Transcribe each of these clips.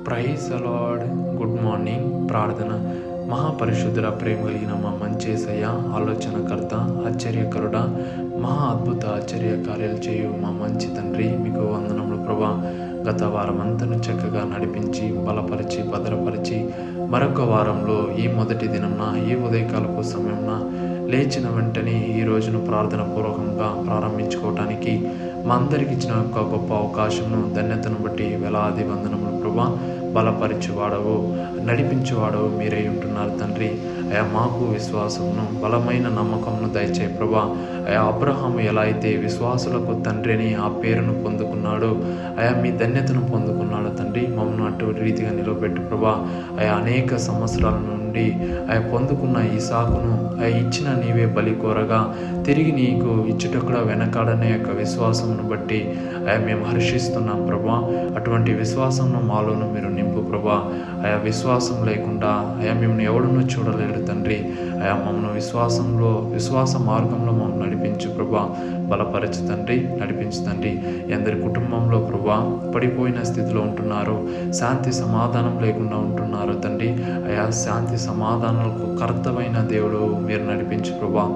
Praise the Lord. Good morning ప్రార్థన. మహాపరిశుద్ధుల ప్రేమ కలిగిన మా మంచి యేసయ్య, ఆలోచనకర్త, ఆశ్చర్యకరుడ, మహా అద్భుత ఆశ్చర్య కార్యాలు చేయు మా మంచి తండ్రి, మీకు వందనములు ప్రభా. గత వారం అంతను చక్కగా నడిపించి, బలపరిచి, భద్రపరిచి, మరొక వారంలో ఈ మొదటి దినంన, ఈ ఉదయకాలపు సమయంన లేచిన వెంటనే ఈ రోజును ప్రార్థన పూర్వకంగా ప్రారంభించుకోవటానికి మా అందరికి ఇచ్చిన ఒక గొప్ప అవకాశమును, ధన్యతను బట్టి వేలాది వందనములు ప్రభా. బలపరిచేవాడవు, నడిపించేవాడవు మీరై ఉంటున్నారు తండ్రి. అయా మాకు విశ్వాసమును, బలమైన నమ్మకమును దయచేయి ప్రభా. అయా అబ్రహాము ఎలా అయితే విశ్వాసులకు తండ్రి అని ఆ పేరును పొందుకున్నాడు, అయా మీ ధన్యతను పొందుకున్నాడు తండ్రి. మమ్మల్ని అటువంటి రీతిగా నిలబెట్టు ప్రభా. అయా అనేక సంవత్సరాల నుండి అయా పొందుకున్న ఇసాకును ఇచ్చిన నీవే బలి కోరగా తిరిగి నీకు ఇచ్చుట కూడా వెనకాడనే యొక్క విశ్వాసమును బట్టి అయా మేము హర్షిస్తున్నాం ప్రభా. అటువంటి విశ్వాసమును మాలోను మీరు నింపు ప్రభా. అయా విశ్వాసం లేకుండా అయా మేము ఎవడునూ చూడలేడు తండ్రి. అయా మమ్మల్ని విశ్వాస మార్గంలో మమ్మల్ని నడిపించు ప్రభా. బలపరచు తండ్రి, నడిపించు తండ్రి. ఎందరి కుటుంబంలో ప్రభా పడిపోయిన స్థితిలో ఉంటున్నారు, శాంతి సమాధానం లేకుండా ఉంటున్నారు తండ్రి. అయా శాంతి సమాధానాలకు కర్తమైన దేవుడు మీరు నడిపించు ప్రభా.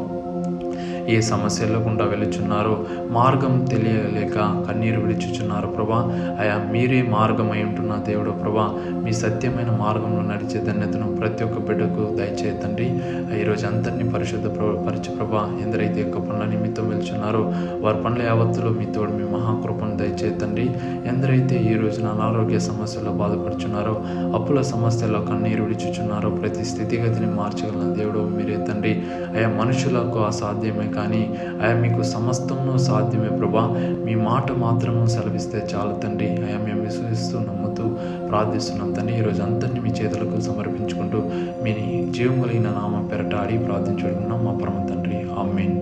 ఏ సమస్యల్లో గుండా వెళుచున్నారో మార్గం తెలియలేక కన్నీరు విడుచుచున్నారు ప్రభా. అయా మీరే మార్గమై ఉంటున్న దేవుడు ప్రభా. మీ సత్యమైన మార్గంలో నడిచే ధన్యతను ప్రతి ఒక్క బిడ్డకు దయచేతండి. ఈరోజు అందరినీ పరిశు ప్రభా. ఎందరైతే యొక్క పనుల నిమిత్తం వెళ్తున్నారో వారి పనుల యావత్తులో మీ తోడు మీ మహాకృపను దయచేతండి. ఎందరైతే ఈ రోజున అనారోగ్య సమస్యల్లో బాధపడుచున్నారో, అప్పుల సమస్యల్లో కన్నీరు విడుచుచున్నారో, ప్రతి స్థితిగతిని మార్చగల దేవుడు మీరే తండ్రి. అయా మనుషులకు అసాధ్యమే కానీ అయా మీకు సమస్తము సాధ్యమే ప్రభా. మీ మాట మాత్రము సెలవిస్తే చాలు తండ్రి. అయా మేము విశ్వసిస్తూ నమ్ముతూ ప్రార్థిస్తున్నాం తండ్రి. ఈరోజు అందరినీ మీ చేతులకు సమర్పించుకుంటూ మీ జీవం కలిగిన నామం పేరట అడిగి ప్రార్థించుకుంటున్నాం మా పరమ తండ్రి. ఆమేన్.